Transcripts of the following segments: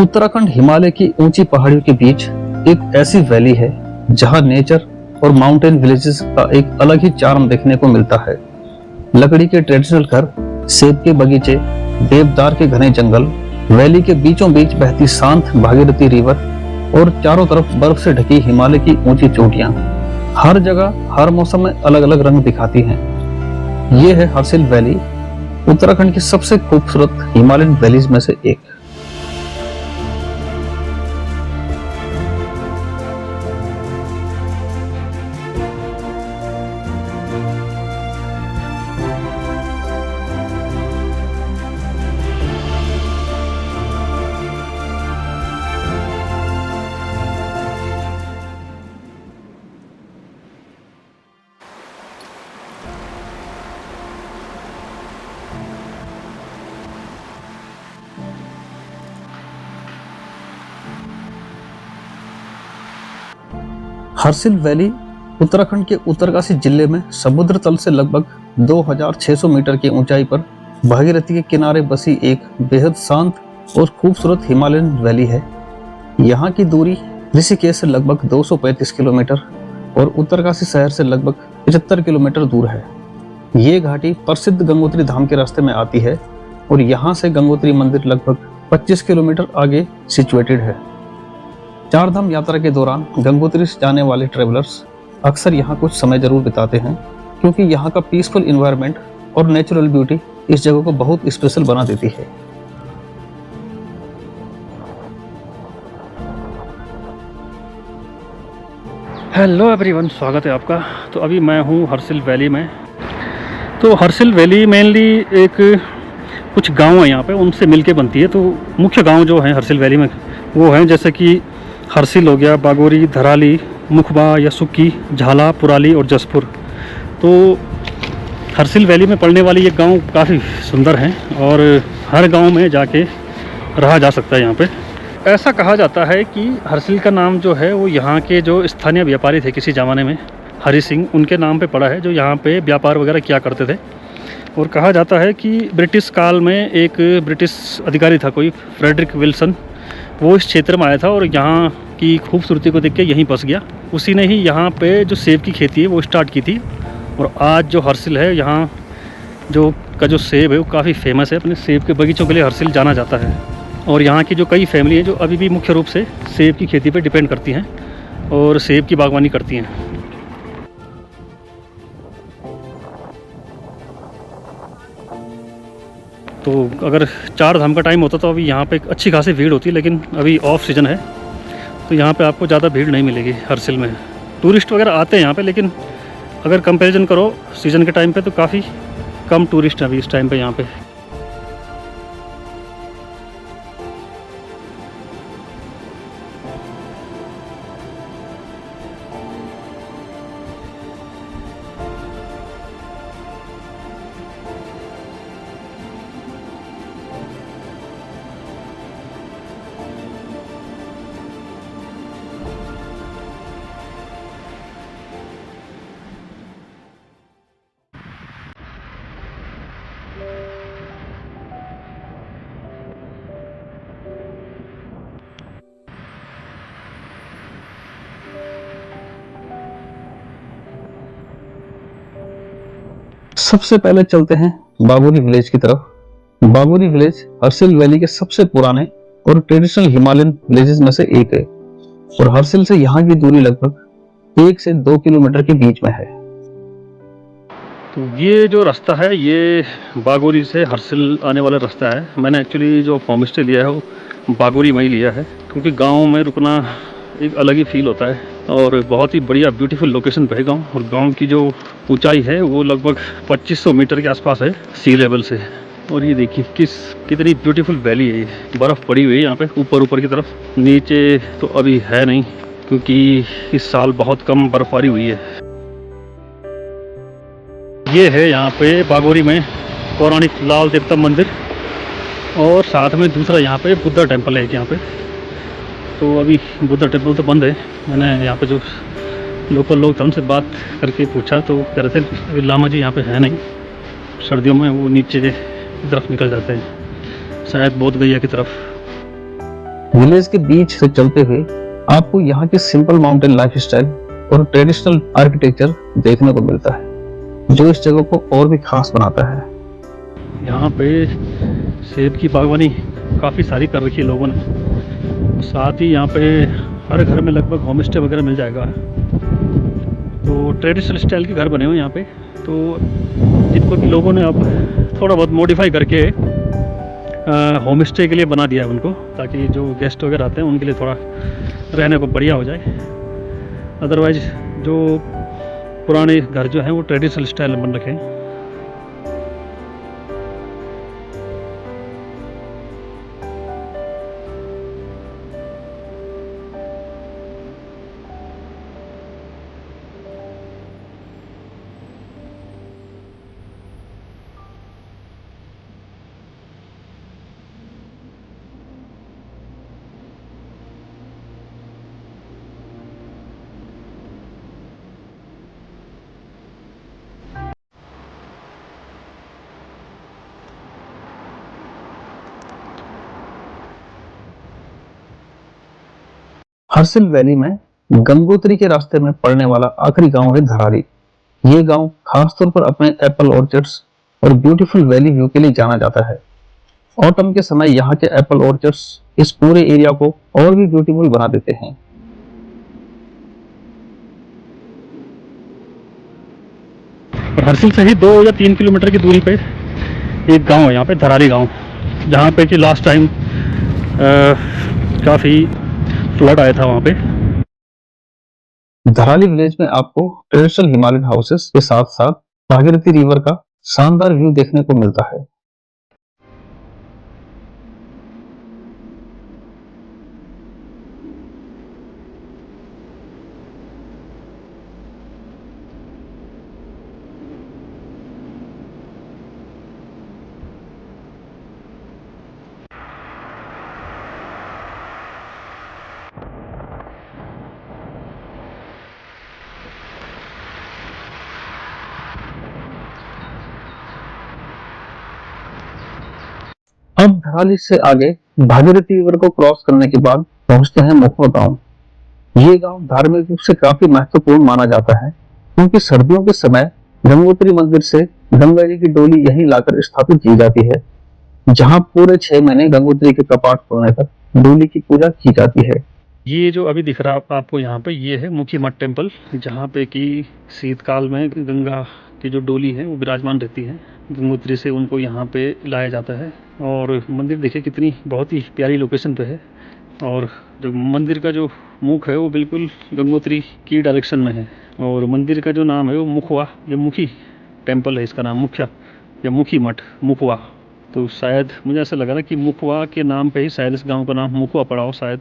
उत्तराखंड हिमालय की ऊंची पहाड़ियों के बीच एक ऐसी वैली है जहां नेचर और माउंटेन विलेजेस का एक अलग ही चार्म देखने को मिलता है। लकड़ी के ट्रेडिशनल घर, सेब के बगीचे, देवदार के घने जंगल, वैली के बीचों बीच बहती शांत भागीरथी रिवर और चारों तरफ बर्फ से ढकी हिमालय की ऊंची चोटियां हर जगह हर मौसम में अलग अलग रंग दिखाती हैं। ये है हर्सिल वैली, उत्तराखंड की सबसे खूबसूरत हिमालयन वैलीज में से एक। हर्सिल वैली उत्तराखंड के उत्तरकाशी जिले में समुद्र तल से लगभग 2600 मीटर की ऊंचाई पर भागीरथी के किनारे बसी एक बेहद शांत और खूबसूरत हिमालयन वैली है। यहाँ की दूरी ऋषिकेश से लगभग 235 किलोमीटर और उत्तरकाशी शहर से लगभग 75 किलोमीटर दूर है। ये घाटी प्रसिद्ध गंगोत्री धाम के रास्ते में आती है और यहाँ से गंगोत्री मंदिर लगभग 25 किलोमीटर आगे सिचुएटेड है। चार धाम यात्रा के दौरान गंगोत्री से जाने वाले ट्रेवलर्स अक्सर यहाँ कुछ समय जरूर बिताते हैं, क्योंकि यहाँ का पीसफुल एनवायरनमेंट और नेचुरल ब्यूटी इस जगह को बहुत स्पेशल बना देती है। हेलो एवरीवन, स्वागत है आपका। तो अभी मैं हूँ हर्सिल वैली में। तो हर्सिल वैली मेनली एक कुछ गांव है यहाँ पे, उनसे मिलके बनती है। तो मुख्य गांव जो है हर्सिल वैली में वो हैं जैसे कि हर्सिल हो गया, बागोरी, धराली, मुखबा या सुक्की, झाला, पुराली और जसपुर। तो हर्सिल वैली में पड़ने वाली ये गांव काफ़ी सुंदर हैं और हर गांव में जाके रहा जा सकता है यहाँ पे। ऐसा कहा जाता है कि हर्सिल का नाम जो है वो यहाँ के जो स्थानीय व्यापारी थे किसी ज़माने में, हरि सिंह, उनके नाम पे पड़ा है, जो यहाँ पे व्यापार वगैरह किया करते थे। और कहा जाता है कि ब्रिटिश काल में एक ब्रिटिश अधिकारी था कोई, फ्रेडरिक विल्सन, वो इस क्षेत्र में आया था और यहाँ की खूबसूरती को देख के यहीं बस गया। उसी ने ही यहाँ पे जो सेब की खेती है वो स्टार्ट की थी। और आज जो हर्सिल है, यहाँ जो सेब है वो काफ़ी फेमस है। अपने सेब के बगीचों के लिए हर्सिल जाना जाता है। और यहाँ की जो कई फैमिली हैं जो अभी भी मुख्य रूप से सेब की खेती पर डिपेंड करती हैं और सेब की बागवानी करती हैं। तो अगर चार धाम का टाइम होता तो अभी यहाँ पे अच्छी खासी भीड़ होती, लेकिन अभी ऑफ सीज़न है तो यहाँ पे आपको ज़्यादा भीड़ नहीं मिलेगी हर्सिल में। टूरिस्ट वगैरह आते हैं यहाँ पे, लेकिन अगर कंपैरिजन करो सीज़न के टाइम पे तो काफ़ी कम टूरिस्ट हैं अभी इस टाइम पे यहाँ पे। सबसे पहले चलते हैं बागोरी विलेज की तरफ। बागोरी विलेज हर्सिल वैली के सबसे पुराने और ट्रेडिशनल हिमालयन विलेजेस में से एक है और हर्सिल से यहाँ की दूरी लगभग 1 से 2 किलोमीटर के बीच में है। तो ये जो रास्ता है ये बागोरी से हर्सिल आने वाला रास्ता है। मैंने एक्चुअली जो होम स्टे लिया है वो बागोरी में ही लिया है, क्योंकि गांव में रुकना एक अलग ही फील होता है और बहुत ही बढ़िया ब्यूटीफुल लोकेशन पे है गाँव। और गाँव की जो ऊंचाई है वो लगभग 2500 मीटर के आसपास है सी लेवल से। और ये देखिए कितनी ब्यूटीफुल वैली है। ये बर्फ़ पड़ी हुई है यहाँ पे ऊपर की तरफ, नीचे तो अभी है नहीं क्योंकि इस साल बहुत कम बर्फबारी हुई है। ये है यहाँ पे बागोरी में पौराणिक लाल देवता मंदिर और साथ में दूसरा यहाँ पे बुद्धा टेम्पल है यहाँ पे। तो अभी बुद्धा टेम्पल तो बंद है। मैंने यहाँ पे जो लोकल लोग थे उनसे बात करके पूछा तो कह रहे थे लामा जी यहाँ पे है नहीं, सर्दियों में वो नीचे की तरफ निकल जाते हैं, शायद बोध गया की तरफ। विलेज के बीच से चलते हुए आपको यहाँ की सिंपल माउंटेन लाइफस्टाइल और ट्रेडिशनल आर्किटेक्चर देखने को मिलता है, जो इस जगह को और भी खास बनाता है। यहाँ पे सेब की बागवानी काफ़ी सारी कर रखी है लोगों ने। साथ ही यहाँ पे हर घर में लगभग होम स्टे वगैरह मिल जाएगा। तो ट्रेडिशनल स्टाइल के घर बने हुए हैं यहाँ पे, तो जिनको कि लोगों ने अब थोड़ा बहुत मॉडिफाई करके होम स्टे के लिए बना दिया है उनको, ताकि जो गेस्ट वगैरह आते हैं उनके लिए थोड़ा रहने को बढ़िया हो जाए। अदरवाइज जो पुराने घर जो हैं वो ट्रेडिशनल स्टाइल में बन रखे हैं। हर्सिल वैली में गंगोत्री के रास्ते में पड़ने वाला आखिरी गांव है धराली। ये गांव खासतौर पर अपने एप्पल ऑर्चर्ड्स और ब्यूटीफुल वैली व्यू के लिए जाना जाता है। ऑटम के समय यहाँ के एप्पल ऑर्चर्ड्स इस पूरे एरिया को और भी ब्यूटीफुल बना देते हैं। और हर्सिल से ही 2 या 3 किलोमीटर की दूरी पे एक गांव है यहाँ पे, धराली गांव, जहाँ पे कि लास्ट टाइम काफ़ी फ्लड आया था वहाँ पे। धराली विलेज में आपको ट्रेडिशनल हिमालयन हाउसेस के साथ साथ भागीरथी रिवर का शानदार व्यू देखने को मिलता है। अब धराली से आगे भागीरथी रिवर को क्रॉस करने के बाद पहुंचते हैं मुखवा गांव। ये गांव धार्मिक रूप से काफी महत्वपूर्ण माना जाता है, क्योंकि सर्दियों के समय गंगोत्री मंदिर से गंगा जी की डोली यहीं लाकर स्थापित की जाती है, जहां पूरे 6 महीने गंगोत्री के कपाट खोलने तक डोली की पूजा की जाती है। ये जो अभी दिख रहा है आपको यहाँ पे, ये है मुखी मठ टेम्पल, जहाँ पे कि शीतकाल में गंगा की जो डोली है वो विराजमान रहती है। गंगोत्री से उनको यहाँ पे लाया जाता है। और मंदिर देखिए कितनी बहुत ही प्यारी लोकेशन पे है। और जो मंदिर का जो मुख है वो बिल्कुल गंगोत्री की डायरेक्शन में है। और मंदिर का जो नाम है वो मुखवा या मुखी टेम्पल है, इसका नाम मुख्य या मुखी मठ मुखवा। तो शायद मुझे ऐसा लगा ना कि मुखवा के नाम पे ही शायद इस गांव का नाम मुखवा पड़ा हो शायद।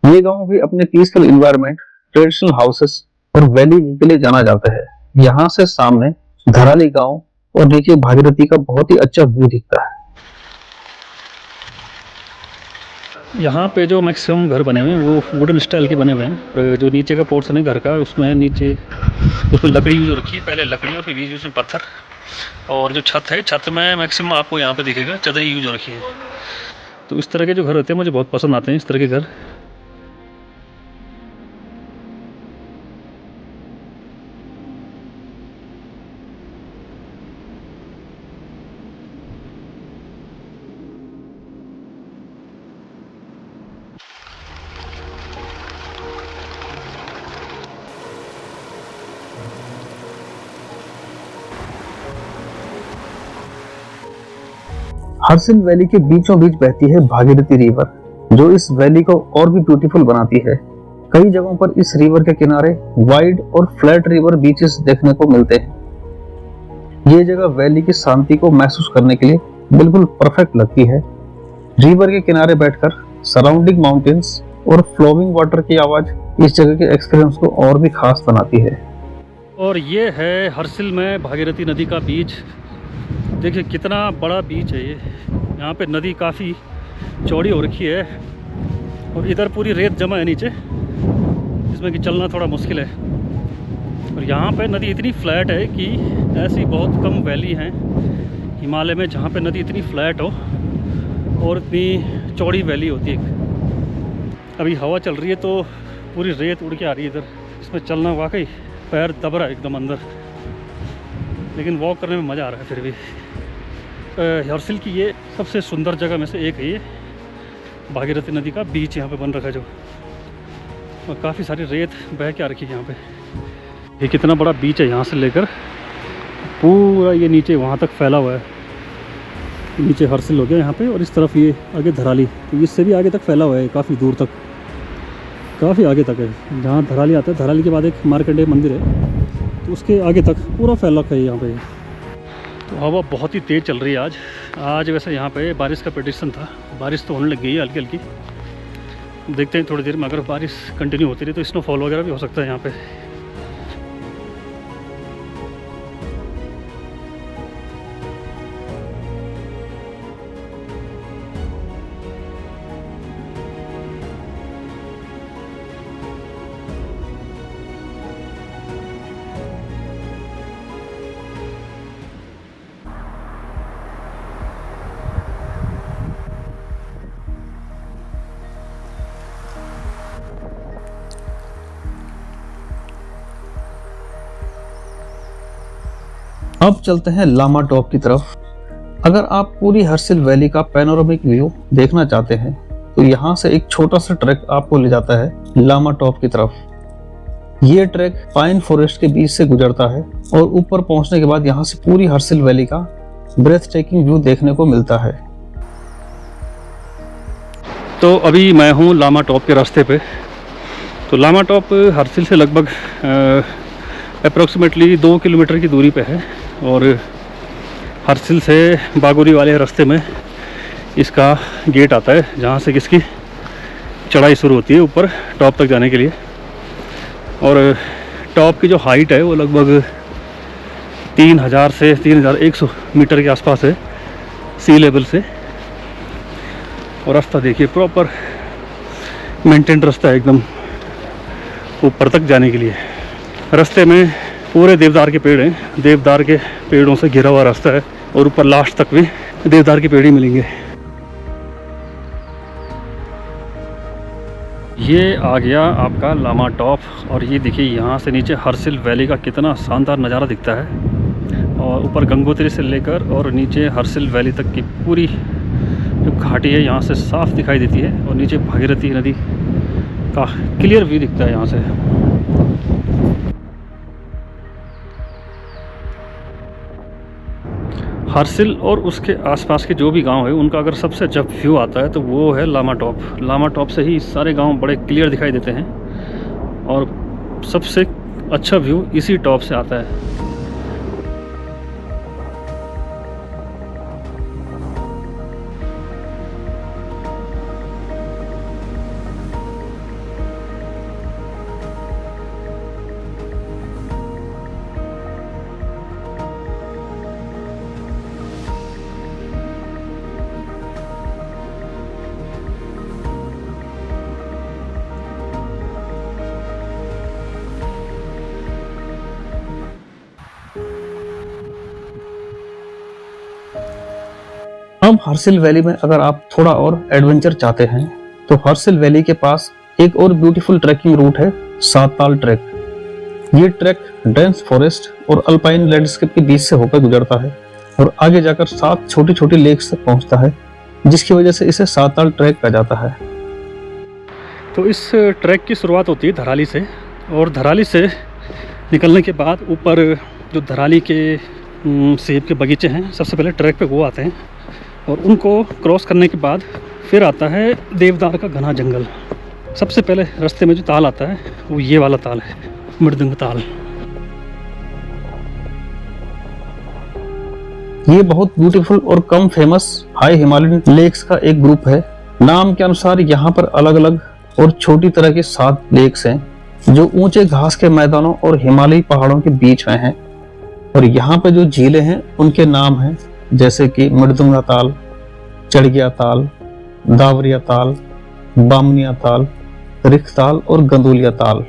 ये गांव भी अपने पीसफुल एनवायरनमेंट, ट्रेडिशनल हाउसेस और वैली व्यू के लिए जाना जाता है। यहाँ से सामने धराली गांव और नीचे भागीरथी का बहुत ही अच्छा व्यू दिखता है। यहाँ पे जो मैक्सिमम घर बने हुए हैं वो वुडन स्टाइल के बने हुए हैं। जो नीचे का पोर्शन है घर का, उसमें नीचे उसमें लकड़ी यूज हो रखी है, पहले लकड़ी और फिर बीच बीच में पत्थर। और जो छत है, छत में मैक्सिमम आपको यहाँ पे दिखेगा चदरी यूज हो रखी है। तो इस तरह के जो घर होते हैं मुझे बहुत पसंद आते हैं, इस तरह के घर। हर्सिल वैली के बीचों बीच बहती है भागीरथी रिवर, जो इस वैली को और भी ब्यूटीफुल बनाती है। कई जगहों पर इस रिवर के किनारे वाइड और फ्लैट रिवर बीचेस देखने को मिलते हैं। ये जगह वैली की शांति को महसूस करने के लिए बिल्कुल परफेक्ट लगती है। रिवर के किनारे बैठकर सराउंडिंग माउंटेन्स और फ्लोइंग वाटर की आवाज इस जगह के एक्सपीरियंस को और भी खास बनाती है। और ये है हर्सिल में भागीरथी नदी का बीच। देखिए कितना बड़ा बीच है ये। यहाँ पे नदी काफ़ी चौड़ी हो रखी है और इधर पूरी रेत जमा है नीचे, जिसमें कि चलना थोड़ा मुश्किल है। और यहाँ पे नदी इतनी फ्लैट है कि ऐसी बहुत कम वैली हैं हिमालय में जहाँ पे नदी इतनी फ्लैट हो और इतनी चौड़ी वैली होती है। अभी हवा चल रही है तो पूरी रेत उड़ के आ रही है इधर। इसमें चलना वाकई पैर दब रहा है एकदम अंदर, लेकिन वॉक करने में मज़ा आ रहा है फिर भी। हर्सिल की ये सबसे सुंदर जगह में से एक है ये भागीरथी नदी का बीच यहाँ पे बन रखा है जो, और काफ़ी सारी रेत बह के आ रखी है यहाँ पे। ये कितना बड़ा बीच है, यहाँ से लेकर पूरा ये नीचे वहाँ तक फैला हुआ है। नीचे हर्सिल हो गया यहाँ पे, और इस तरफ ये आगे धराली, तो इससे भी आगे तक फैला हुआ है काफ़ी दूर तक, काफ़ी आगे तक है। जहाँ धराली आता है, धराली के बाद एक मार्कंडेय मंदिर है, तो उसके आगे तक पूरा फैला है यहाँ पे। तो हवा बहुत ही तेज़ चल रही है आज वैसे यहाँ पे बारिश का प्रेडिक्शन था, बारिश तो होने लग गई है हल्की हल्की। देखते हैं थोड़ी देर में अगर बारिश कंटिन्यू होती रही तो स्नोफॉल वगैरह भी हो सकता है यहाँ पे। अब चलते हैं लामा टॉप की तरफ। अगर आप पूरी हर्सिल वैली का पैनोरामिक व्यू देखना चाहते हैं तो यहाँ से एक छोटा सा ट्रैक आपको ले जाता है लामा टॉप की तरफ। ये ट्रैक पाइन फॉरेस्ट के बीच से गुजरता है और ऊपर पहुंचने के बाद यहाँ से पूरी हर्सिल वैली का ब्रेथ टेकिंग व्यू देखने को मिलता है। तो अभी मैं हूँ लामा टॉप के रास्ते पे। तो लामा टॉप हर्सिल से लगभग अप्रॉक्सीमेटली 2 किलोमीटर की दूरी पे है, और हर्सिल से बागोरी वाले रास्ते में इसका गेट आता है जहाँ से इसकी चढ़ाई शुरू होती है ऊपर टॉप तक जाने के लिए। और टॉप की जो हाइट है वो लगभग 3000 से 3100 मीटर के आसपास है सी लेवल से। और रास्ता देखिए, प्रॉपर मेंटेन रास्ता है एकदम ऊपर तक जाने के लिए। रास्ते में पूरे देवदार के पेड़ हैं, देवदार के पेड़ों से घिरा हुआ रास्ता है, और ऊपर लास्ट तक भी देवदार के पेड़ ही मिलेंगे। ये आ गया आपका लामा टॉप, और ये देखिए यहाँ से नीचे हर्सिल वैली का कितना शानदार नज़ारा दिखता है। और ऊपर गंगोत्री से लेकर और नीचे हर्सिल वैली तक की पूरी जो घाटी है यहाँ से साफ दिखाई देती है, और नीचे भागीरथी नदी का क्लियर व्यू दिखता है यहाँ से। हर्सिल और उसके आसपास के जो भी गांव है उनका अगर सबसे अच्छा व्यू आता है तो वो है लामा टॉप। लामा टॉप से ही सारे गांव बड़े क्लियर दिखाई देते हैं, और सबसे अच्छा व्यू इसी टॉप से आता है। अब हर्सिल वैली में अगर आप थोड़ा और एडवेंचर चाहते हैं तो हर्सिल वैली के पास एक और ब्यूटीफुल ट्रैकिंग रूट है, साताल ट्रैक। ये ट्रैक डेंस फॉरेस्ट और अल्पाइन लैंडस्केप के बीच से होकर गुजरता है और आगे जाकर 7 छोटी छोटी लेक्स तक पहुंचता है, जिसकी वजह से इसे साताल ट्रैक कहा जाता है। तो इस ट्रैक की शुरुआत होती है धराली से, और धराली से निकलने के बाद ऊपर जो धराली के सेब के बगीचे हैं, सबसे पहले ट्रैक पे वो आते हैं, और उनको क्रॉस करने के बाद फिर आता है देवदार का घना जंगल। सबसे पहले रास्ते में जो ताल आता है वो ये वाला ताल है, मृदंग ताल। ये बहुत ब्यूटीफुल और कम फेमस हाई हिमालयन लेक्स का एक ग्रुप है। नाम के अनुसार यहाँ पर अलग अलग और छोटी तरह के 7 लेक्स हैं जो ऊंचे घास के मैदानों और हिमालयी पहाड़ों के बीच में हैं। और यहाँ पे जो झीलें हैं उनके नाम हैं जैसे कि मृदुंगा ताल, चढ़गिया ताल, दावरिया ताल, बामनिया ताल, रिख ताल और गंदुलिया ताल।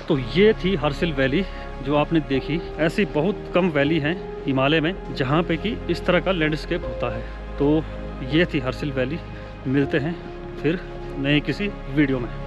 तो ये थी हर्सिल वैली जो आपने देखी। ऐसी बहुत कम वैली हैं हिमालय में जहाँ पे कि इस तरह का लैंडस्केप होता है। तो ये थी हर्सिल वैली। मिलते हैं फिर नए किसी वीडियो में।